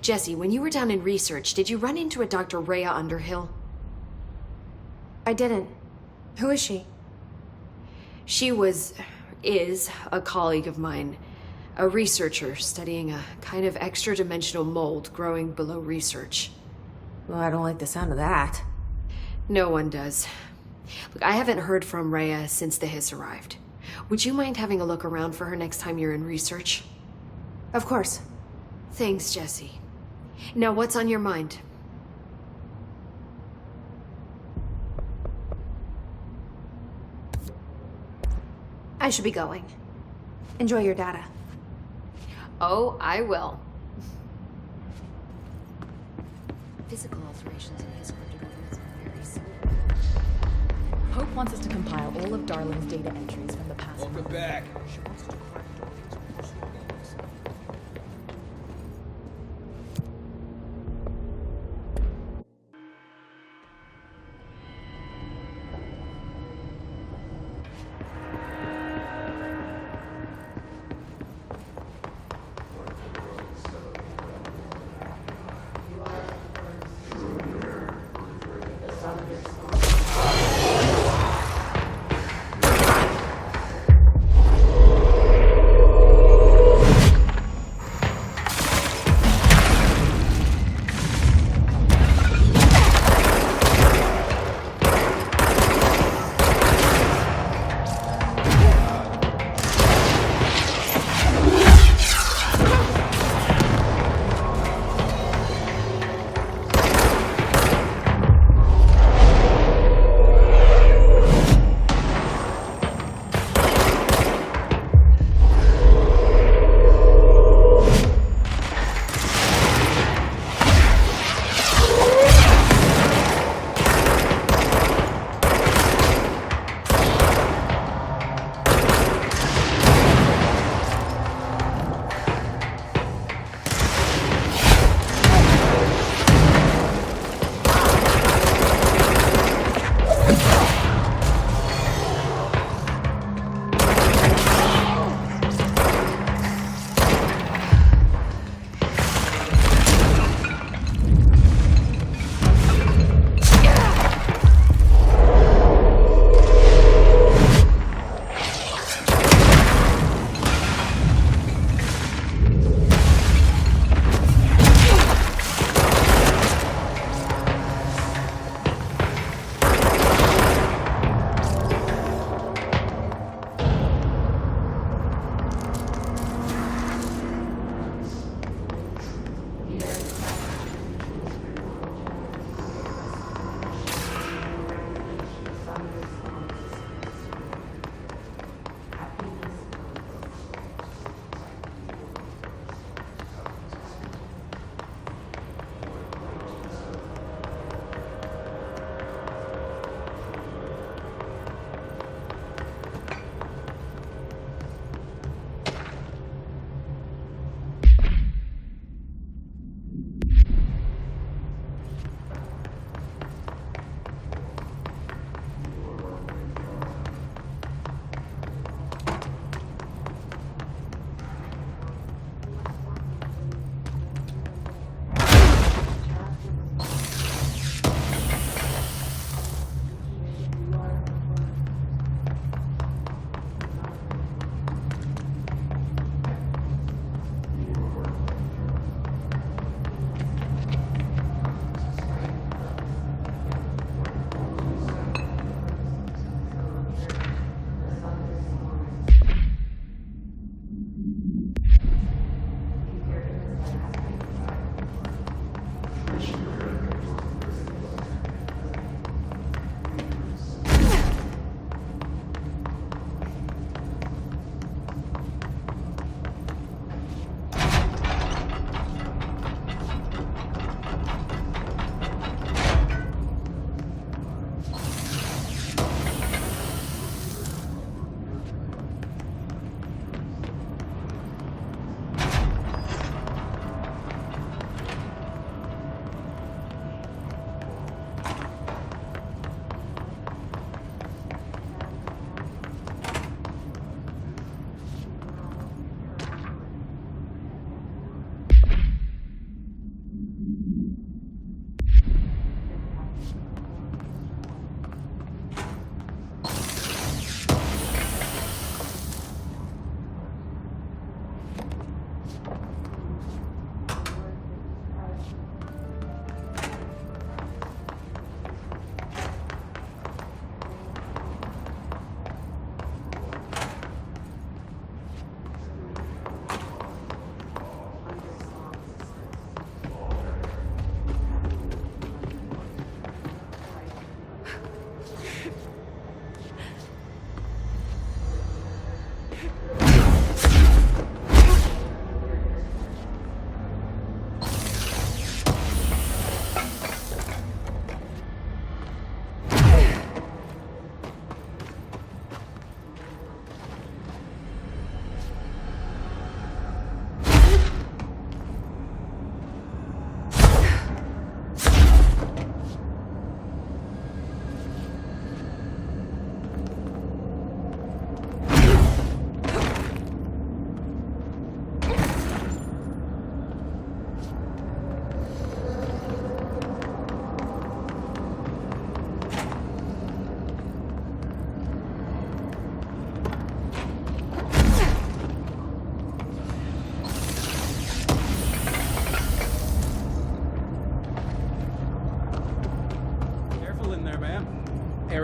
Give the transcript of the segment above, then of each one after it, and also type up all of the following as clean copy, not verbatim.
Jesse, when you were down in research, did you run into a Dr. Rhea Underhill? I didn't. Who is she? She is a colleague of mine. A researcher studying a kind of extra-dimensional mold growing below research. Well, I don't like the sound of that. No one does. Look, I haven't heard from Rhea since the hiss arrived. Would you mind having a look around for her next time you're in research? Of course. Thanks, Jesse. Now, what's on your mind? I should be going. Enjoy your data. Oh, I will. Physical alterations in his cryptograms are very simple. Hope wants us to compile all of Darling's data entries from the past. Welcome back.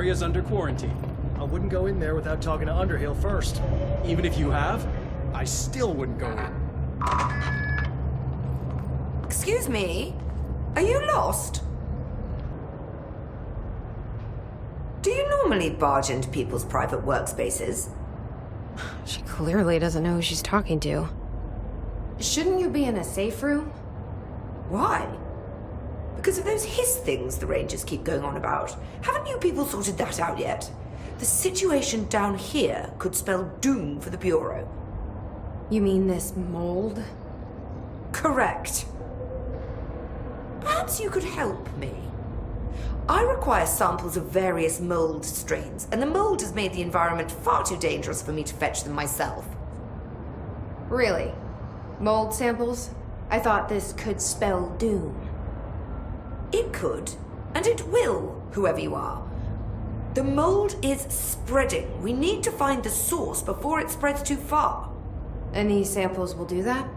area's under quarantine. I wouldn't go in there without talking to Underhill first. Even if you have, I still wouldn't go in. Excuse me? Are you lost? Do you normally barge into people's private workspaces? She clearly doesn't know who she's talking to. Shouldn't you be in a safe room? Why? Because of those hiss things the Rangers keep going on about. Haven't you people sorted that out yet? The situation down here could spell doom for the Bureau. You mean this mold? Correct. Perhaps you could help me. I require samples of various mold strains, and the mold has made the environment far too dangerous for me to fetch them myself. Really? Mold samples? I thought this could spell doom. It could, and it will, whoever you are. The mold is spreading. We need to find the source before it spreads too far. And these samples will do that?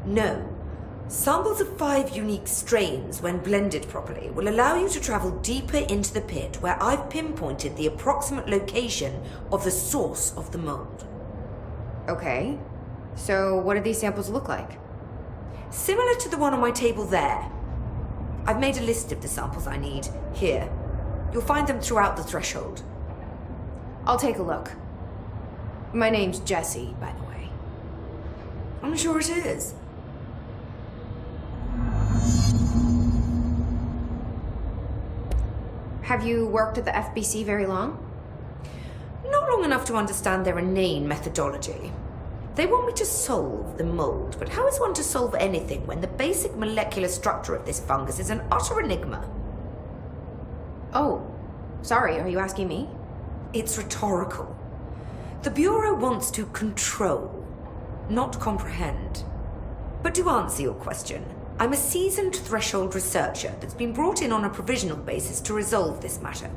No. Samples of 5 unique strains, when blended properly, will allow you to travel deeper into the pit where I've pinpointed the approximate location of the source of the mold. Okay. So what do these samples look like? Similar to the one on my table there. I've made a list of the samples I need. Here. You'll find them throughout the threshold. I'll take a look. My name's Jessie, by the way. I'm sure it is. Have you worked at the FBC very long? Not long enough to understand their inane methodology. They want me to solve the mold, but how is one to solve anything when the basic molecular structure of this fungus is an utter enigma? Oh, sorry, are you asking me? It's rhetorical. The Bureau wants to control, not comprehend. But to answer your question, I'm a seasoned threshold researcher that's been brought in on a provisional basis to resolve this matter.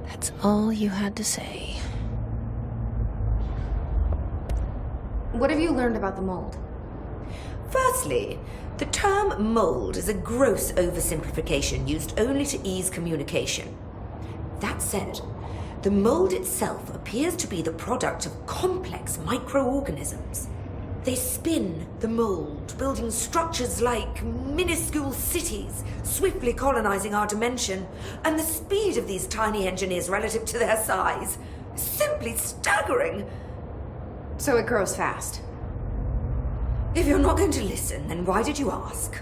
That's all you had to say. What have you learned about the mold? Firstly, the term mold is a gross oversimplification used only to ease communication. That said, the mold itself appears to be the product of complex microorganisms. They spin the mold, building structures like minuscule cities, swiftly colonizing our dimension, and the speed of these tiny engineers relative to their size is simply staggering. So it grows fast. If you're not going to listen, then why did you ask?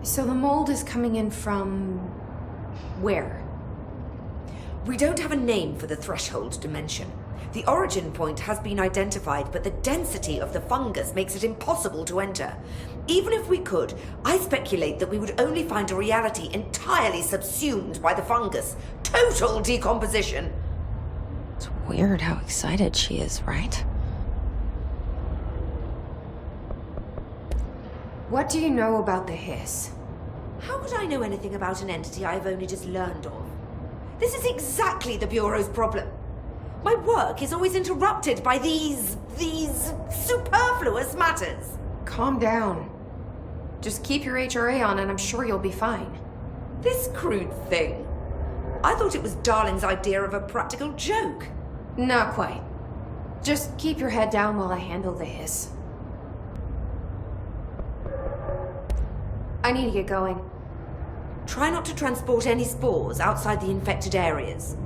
So the mold is coming in from where? We don't have a name for the threshold dimension. The origin point has been identified, but the density of the fungus makes it impossible to enter. Even if we could, I speculate that we would only find a reality entirely subsumed by the fungus. Total decomposition. It's weird how excited she is, right? What do you know about the hiss? How could I know anything about an entity I've only just learned of? This is exactly the Bureau's problem. My work is always interrupted by these superfluous matters. Calm down. Just keep your HRA on and I'm sure you'll be fine. This crude thing. I thought it was Darling's idea of a practical joke. Not quite. Just keep your head down while I handle the hiss. I need to get going. Try not to transport any spores outside the infected areas.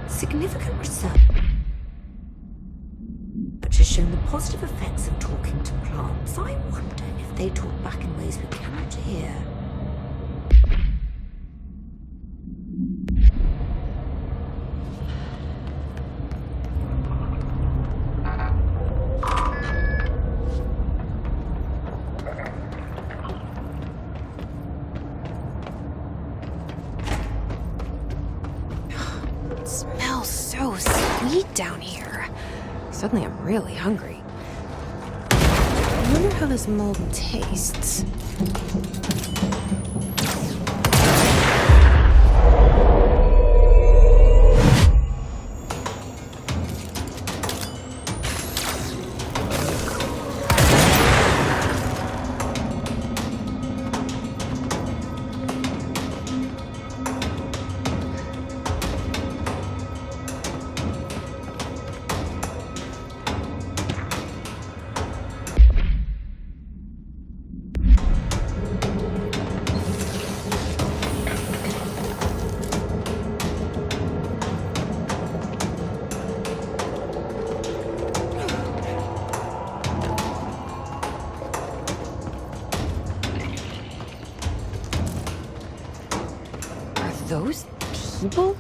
Significant research has shown the positive effects of talking to plants. I wonder if they talk back in ways we cannot hear. It smells so sweet down here. Suddenly I'm really hungry. I wonder how this mold tastes. people?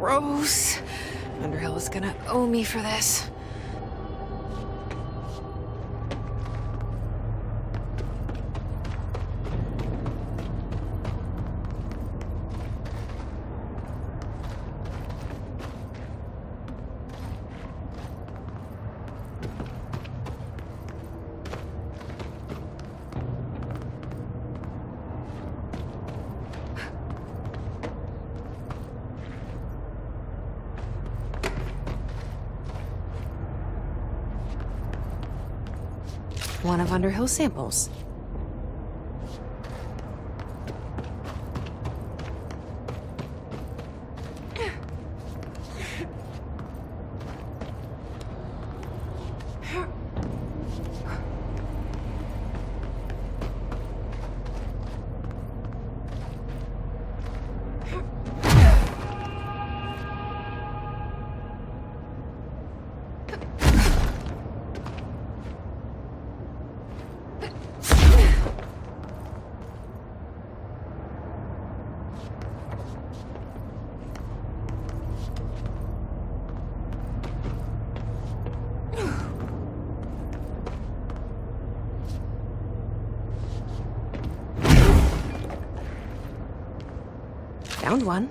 Gross. Underhill is gonna owe me for this. One of Underhill's samples. Found one.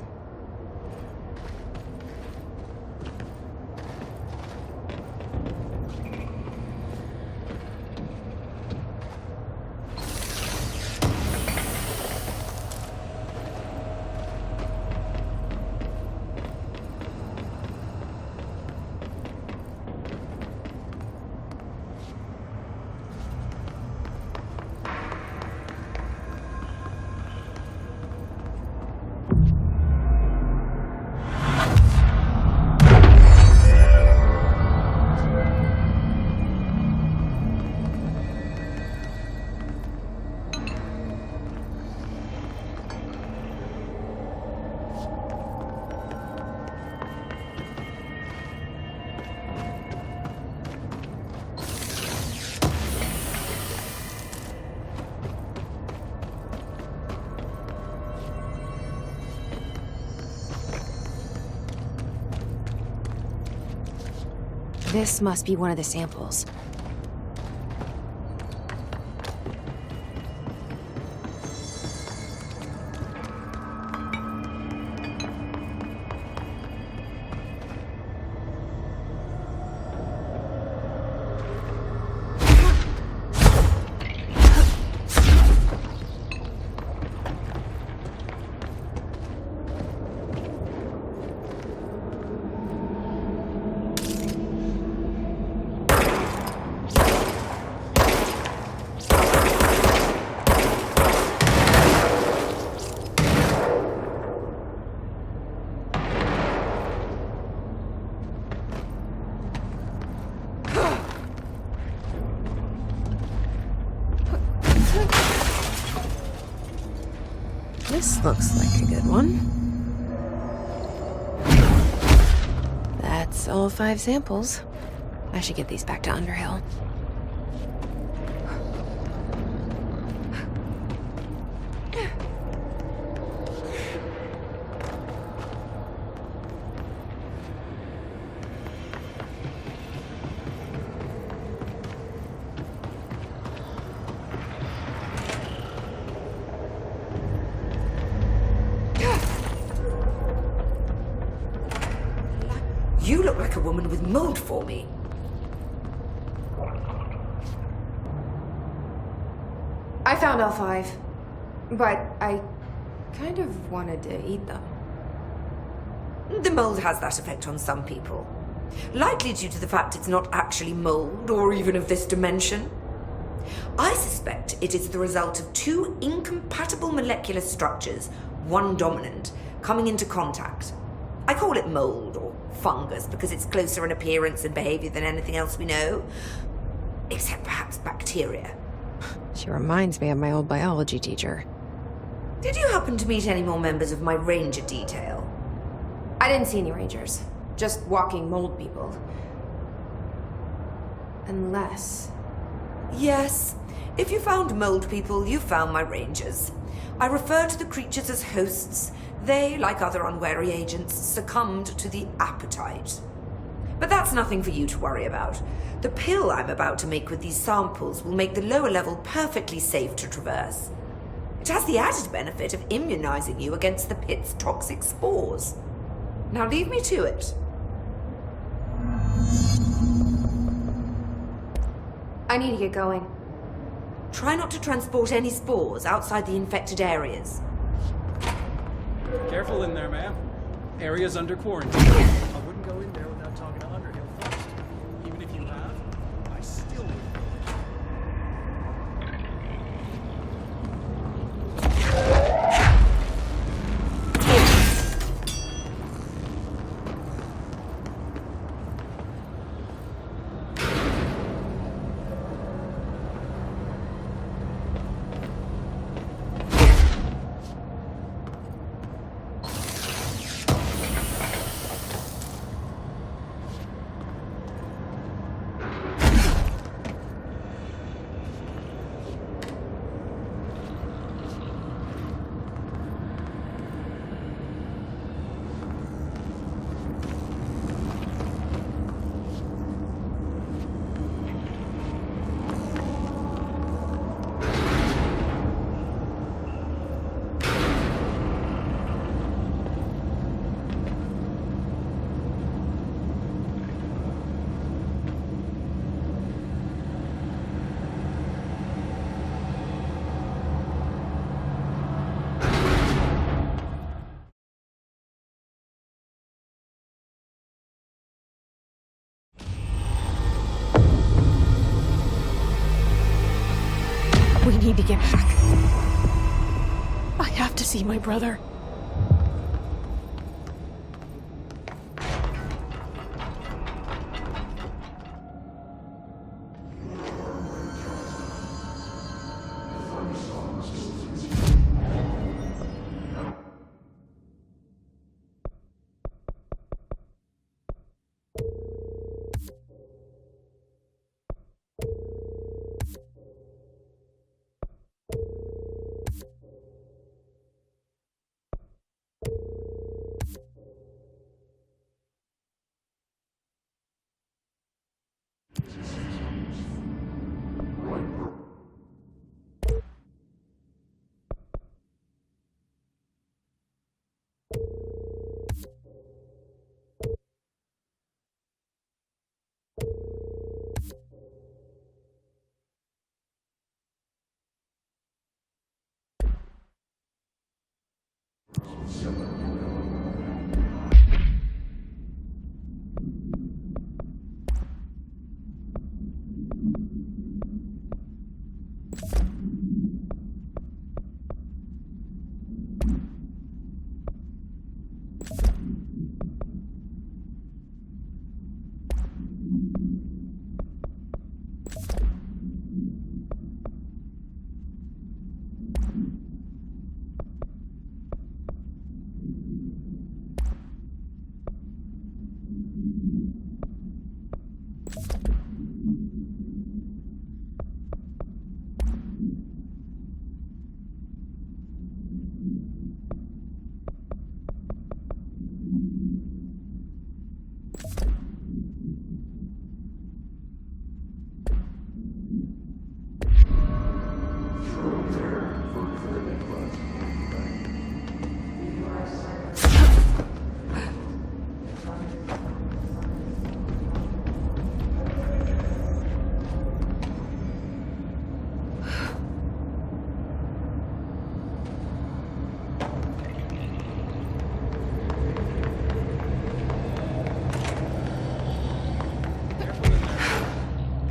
This must be one of the samples. This looks like a good one. That's all 5 samples. I should get these back to Underhill. You look like a woman with mold for me. I found all 5, but I kind of wanted to eat them. The mold has that effect on some people. Likely due to the fact it's not actually mold, or even of this dimension. I suspect it is the result of 2 incompatible molecular structures, one dominant, coming into contact. I call it mold, or fungus, because it's closer in appearance and behavior than anything else we know. Except perhaps bacteria. She reminds me of my old biology teacher. Did you happen to meet any more members of my ranger detail? I didn't see any rangers. Just walking mold people. Unless... Yes. If you found mold people, you found my rangers. I refer to the creatures as hosts. They, like other unwary agents, succumbed to the appetite. But that's nothing for you to worry about. The pill I'm about to make with these samples will make the lower level perfectly safe to traverse. It has the added benefit of immunizing you against the pit's toxic spores. Now leave me to it. I need to get going. Try not to transport any spores outside the infected areas. Careful in there, ma'am. Area's under quarantine. I wouldn't go in there without talking to Underhill first. Even if you have, I still wouldn't. need to get back. I have to see my brother.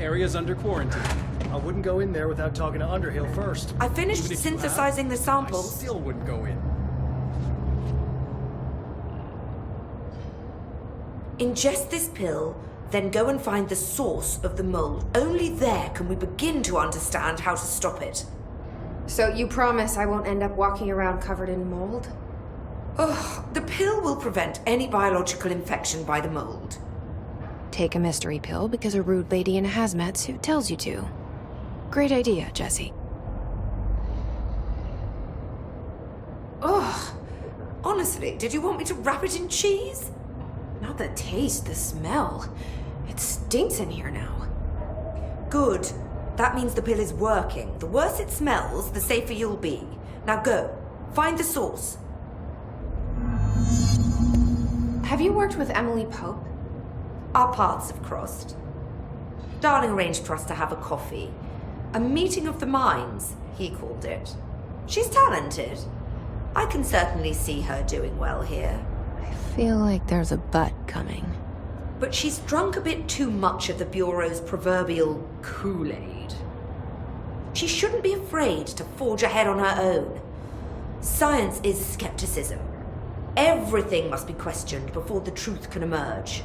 Area's under quarantine. I wouldn't go in there without talking to Underhill first. I finished Even if you synthesizing the have, I samples. still wouldn't go in. Ingest this pill, then go and find the source of the mold. Only there can we begin to understand how to stop it. So you promise I won't end up walking around covered in mold? Oh, the pill will prevent any biological infection by the mold. Take a mystery pill because a rude lady in a hazmat suit tells you to. Great idea, Jesse. Ugh. Honestly, did you want me to wrap it in cheese? Not the taste, the smell. It stinks in here now. Good. That means the pill is working. The worse it smells, the safer you'll be. Now go. Find the source. Have you worked with Emily Pope? Our paths have crossed. Darling arranged for us to have a coffee. A meeting of the minds, he called it. She's talented. I can certainly see her doing well here. I feel like there's a but coming. But she's drunk a bit too much of the Bureau's proverbial Kool-Aid. She shouldn't be afraid to forge ahead on her own. Science is skepticism. Everything must be questioned before the truth can emerge.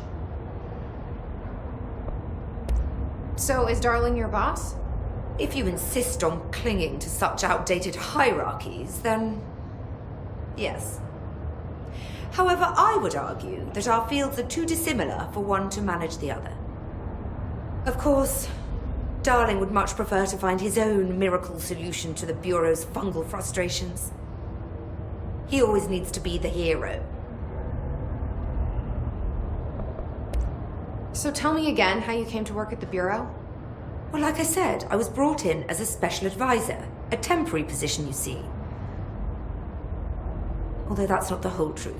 So is Darling your boss? If you insist on clinging to such outdated hierarchies, then yes. However, I would argue that our fields are too dissimilar for one to manage the other. Of course, Darling would much prefer to find his own miracle solution to the Bureau's fungal frustrations. He always needs to be the hero. So tell me again how you came to work at the Bureau? Well, like I said, I was brought in as a special advisor, a temporary position, you see. Although that's not the whole truth.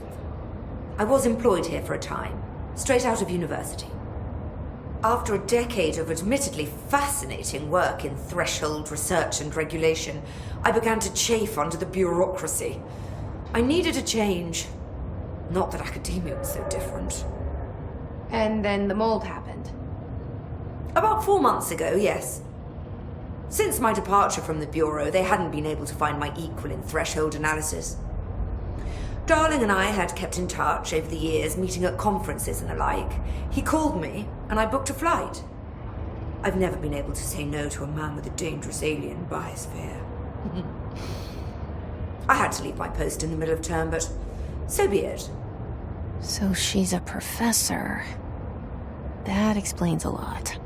I was employed here for a time, straight out of university. After a decade of admittedly fascinating work in threshold research and regulation, I began to chafe under the bureaucracy. I needed a change. Not that academia was so different. And then the mold happened. About 4 months ago, yes. Since my departure from the Bureau, they hadn't been able to find my equal in threshold analysis. Darling and I had kept in touch over the years, meeting at conferences and the like. He called me, and I booked a flight. I've never been able to say no to a man with a dangerous alien biosphere. I had to leave my post in the middle of term, but so be it. So she's a professor. That explains a lot.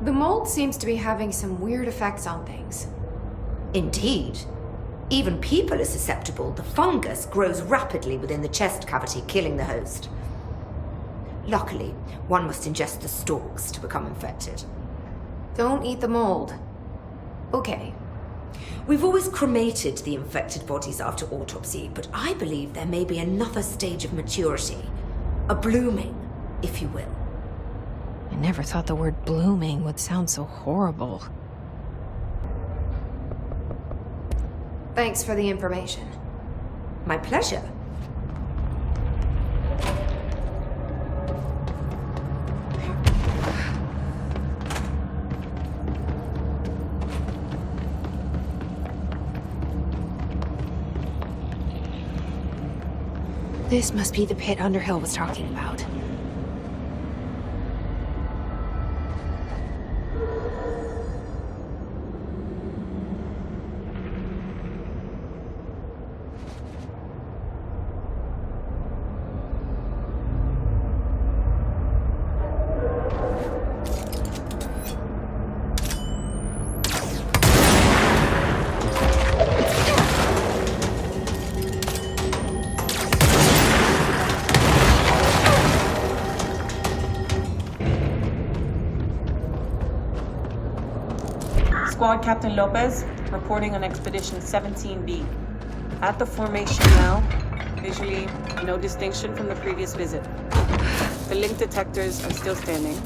The mold seems to be having some weird effects on things. Indeed. Even people are susceptible. The fungus grows rapidly within the chest cavity, killing the host. Luckily, one must ingest the stalks to become infected. Don't eat the mold. Okay. We've always cremated the infected bodies after autopsy, but I believe there may be another stage of maturity. A blooming, if you will. I never thought the word blooming would sound so horrible. Thanks for the information. My pleasure. This must be the pit Underhill was talking about. Squad Captain Lopez, reporting on Expedition 17B. At the formation now, visually, no distinction from the previous visit. The link detectors are still standing.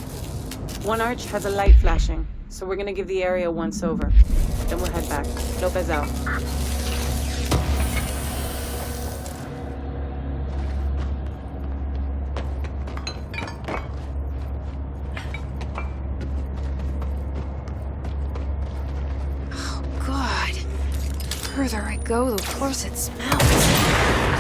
One arch has a light flashing, so we're gonna give the area a once over. Then we'll head back. Lopez out. The further I go, the worse it smells.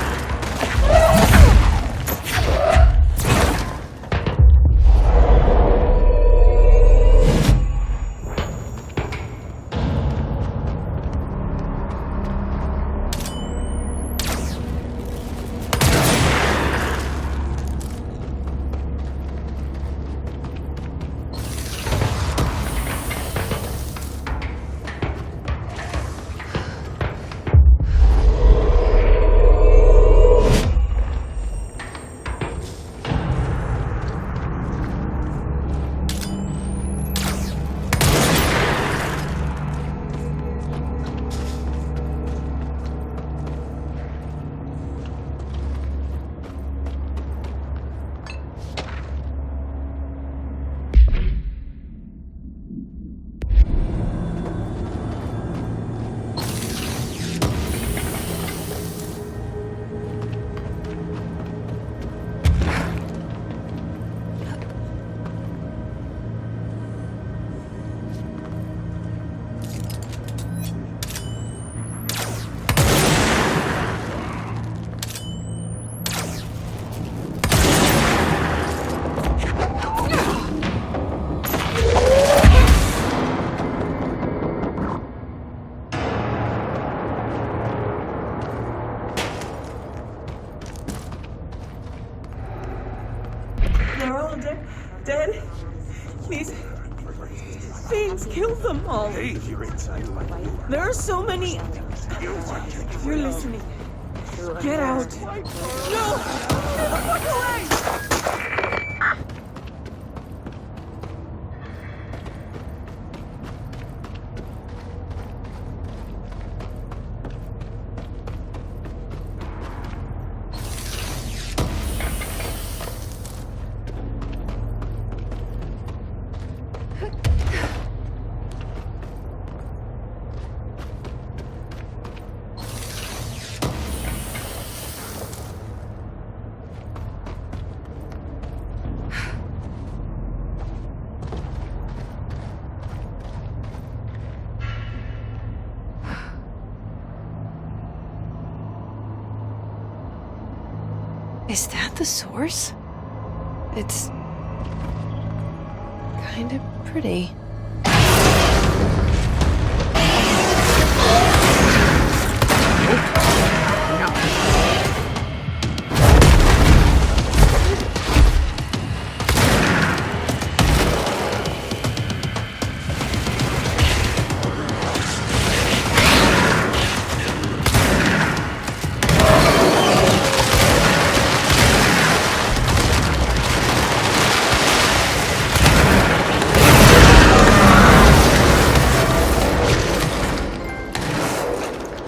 They're all dead. Please. Things kill them all. Hey, you're inside my door. There are so many. If you're listening, get out. No! Get the fuck away! Is that the source? It's kind of pretty.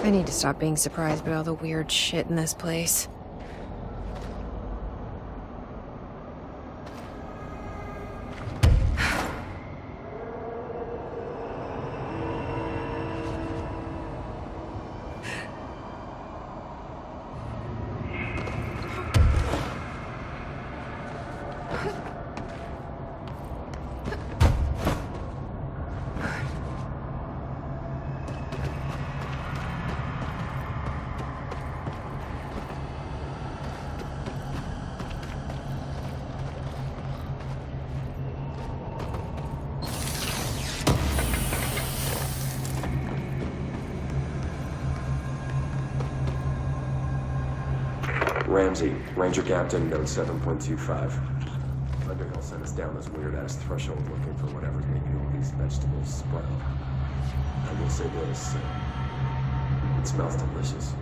I need to stop being surprised by all the weird shit in this place. Ramsey, Ranger Captain, note 7.25. Underhill sent us down this weird-ass threshold looking for whatever's making all these vegetables sprout. I will say this, it smells delicious.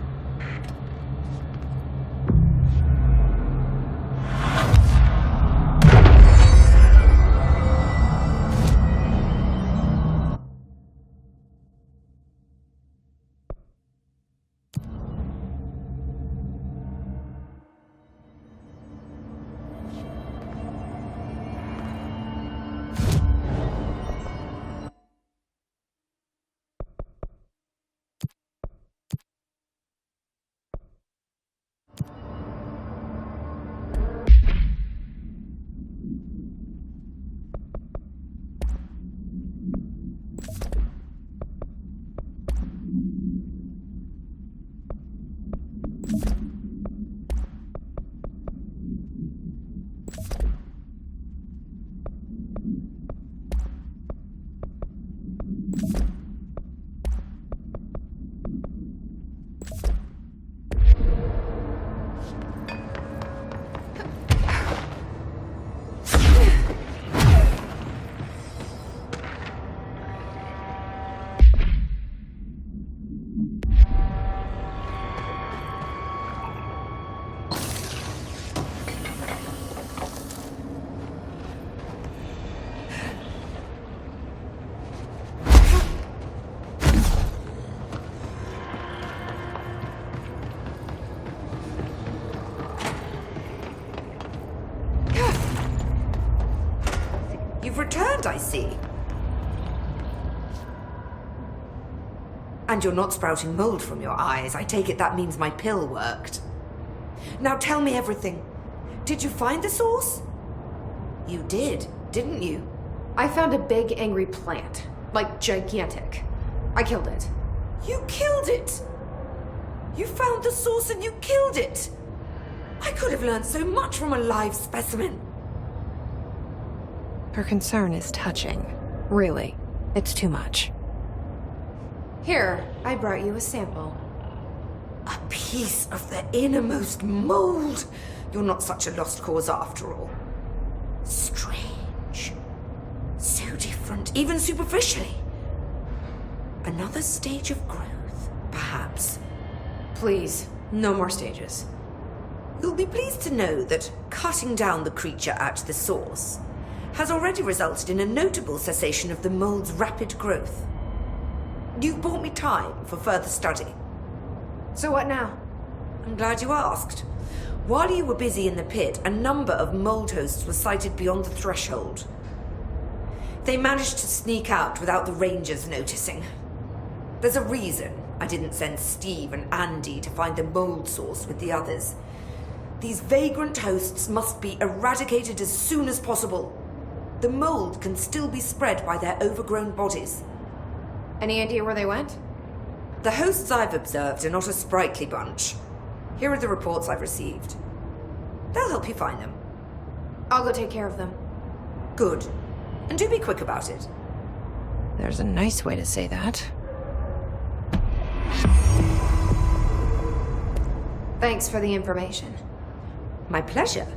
You've returned, I see. And you're not sprouting mold from your eyes. I take it that means my pill worked. Now tell me everything. Did you find the source? You did, didn't you? I found a big, angry plant. Like, gigantic. I killed it. You killed it! You found the source and you killed it! I could have learned so much from a live specimen. Her concern is touching. Really, it's too much. Here, I brought you a sample. A piece of the innermost mold. You're not such a lost cause after all. Strange. So different, even superficially. Another stage of growth, perhaps. Please, no more stages. You'll be pleased to know that cutting down the creature at the source has already resulted in a notable cessation of the mold's rapid growth. You've bought me time for further study. So what now? I'm glad you asked. While you were busy in the pit, a number of mold hosts were sighted beyond the threshold. They managed to sneak out without the Rangers noticing. There's a reason I didn't send Steve and Andy to find the mold source with the others. These vagrant hosts must be eradicated as soon as possible. The mold can still be spread by their overgrown bodies. Any idea where they went? The hosts I've observed are not a sprightly bunch. Here are the reports I've received. They'll help you find them. I'll go take care of them. Good. And do be quick about it. There's a nice way to say that. Thanks for the information. My pleasure.